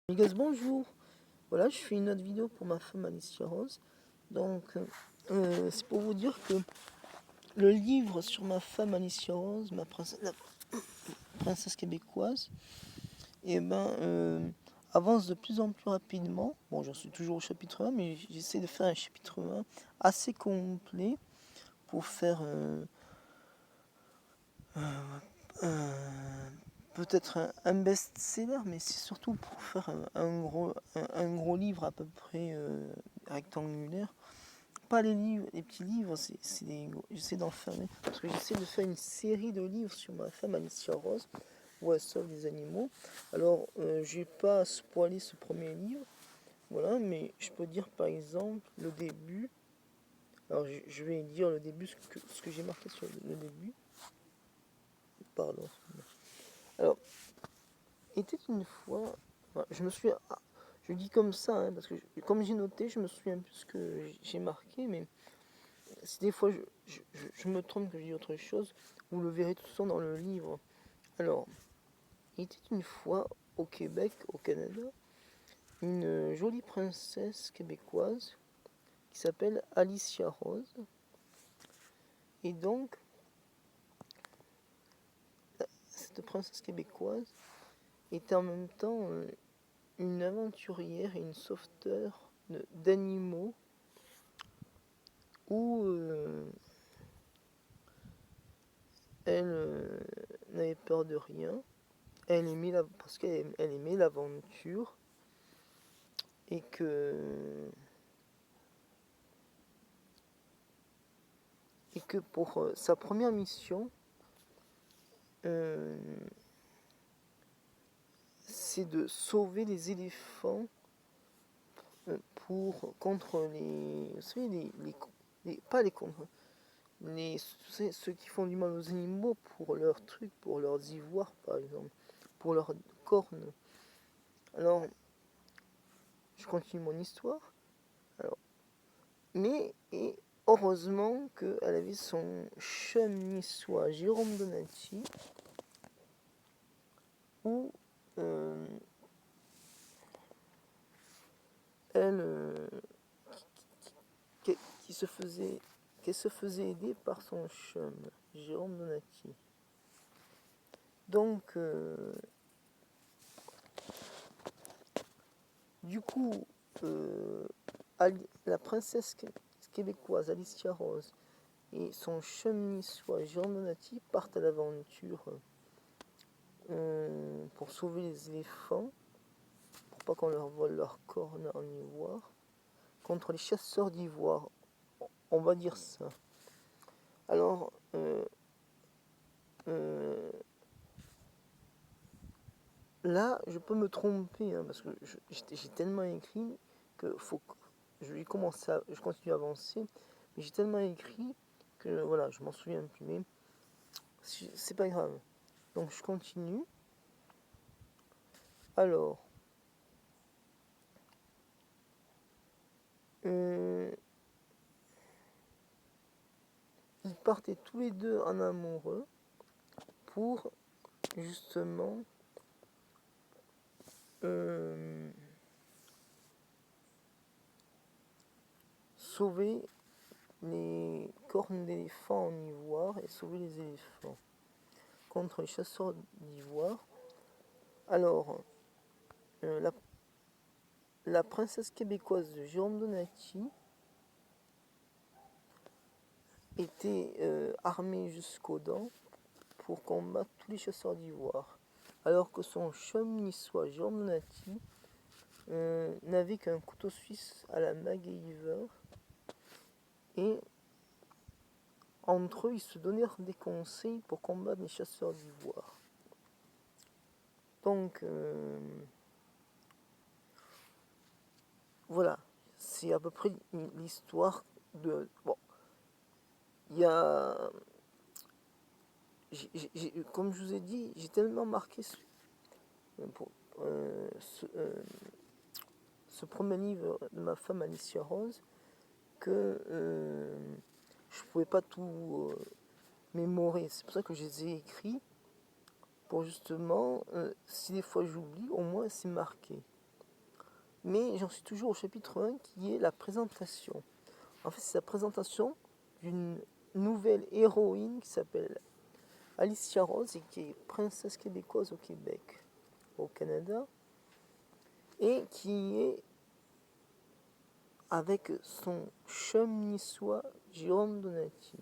Amigas, bonjour. Voilà, je fais une autre vidéo pour ma femme Alicia Rose. Donc, c'est pour vous dire que le livre sur ma femme Alicia Rose, la princesse québécoise, et avance de plus en plus rapidement. Bon, j'en suis toujours au chapitre 1, mais j'essaie de faire un chapitre 1 assez complet pour faire peut-être un best-seller, mais c'est surtout pour faire un gros livre à peu près rectangulaire. Pas les petits livres, j'essaie d'en faire, parce que j'essaie de faire une série de livres sur ma femme Alicia Rose, où elle sauve des animaux. Alors, je vais pas spoiler ce premier livre, voilà, mais je peux dire par exemple le début. Alors, je vais dire le début, ce que j'ai marqué sur le début. Pardon. Alors, était une fois, enfin, je dis comme ça, hein, parce que comme j'ai noté, je me souviens plus ce que j'ai marqué, mais si des fois je me trompe que je dis autre chose, vous le verrez tout ça dans le livre. Alors, il était une fois au Québec, au Canada, une jolie princesse québécoise qui s'appelle Alicia Rose. Et donc, cette princesse québécoise était en même temps une aventurière et une sauveteur d'animaux où elle n'avait peur de rien. Parce qu'elle aimait l'aventure et que pour sa première mission, euh, c'est de sauver les éléphants contre les, vous savez, pas les contre, ceux qui font du mal aux animaux pour leurs trucs, pour leurs ivoires par exemple, pour leurs cornes. Alors, je continue mon histoire. Alors, et heureusement qu'elle avait son chum niçois Jérôme Donati, où euh, elle qui, qui se faisait qui se faisait aider par son chum Jérôme Donati. Donc du coup la princesse québécoise Alicia Rose et son chum niçois Jérôme Donati partent à l'aventure pour sauver les éléphants, pour pas qu'on leur vole leur corne en ivoire, contre les chasseurs d'ivoire. On va dire ça. Alors, là, je peux me tromper, hein, parce que j'ai tellement écrit que je continue à avancer, mais j'ai tellement écrit que voilà, je m'en souviens plus, mais c'est pas grave. Donc je continue. Alors, euh, ils partaient tous les deux en amoureux pour justement euh, sauver les cornes d'éléphants en ivoire et sauver les éléphants contre les chasseurs d'ivoire. Alors, la princesse québécoise de Jérôme Donati était armée jusqu'aux dents pour combattre tous les chasseurs d'ivoire, alors que son chum niçois Jérôme Donati n'avait qu'un couteau suisse à la MacGyver, et entre eux ils se donnèrent des conseils pour combattre les chasseurs d'ivoire. Donc voilà, c'est à peu près l'histoire de... Bon, il y a... Comme je vous ai dit, j'ai tellement marqué pour, ce premier livre de ma femme Alicia Rose que je pouvais pas tout mémorer. C'est pour ça que je les ai écrits, pour justement, si des fois j'oublie, au moins c'est marqué. mais j'en suis toujours au chapitre 1 qui est la présentation. En fait, c'est la présentation d'une nouvelle héroïne qui s'appelle Alicia Rose et qui est princesse québécoise au Québec, au Canada, et qui est avec son chum niçois Jérôme Donati.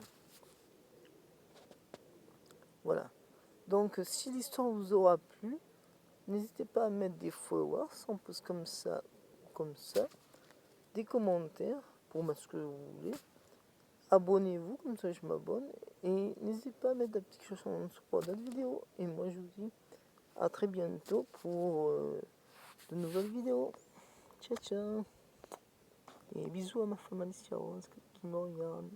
Voilà. Donc, si l'histoire vous aura plu, n'hésitez pas à mettre des followers, on pose comme ça, des commentaires pour mettre ce que vous voulez. Abonnez-vous, comme ça je m'abonne. Et n'hésitez pas à mettre la petite cloche en dessous pour d'autres vidéos. Et moi je vous dis à très bientôt pour de nouvelles vidéos. Ciao ciao. Et bisous à ma femme Alicia Rose qui me regarde.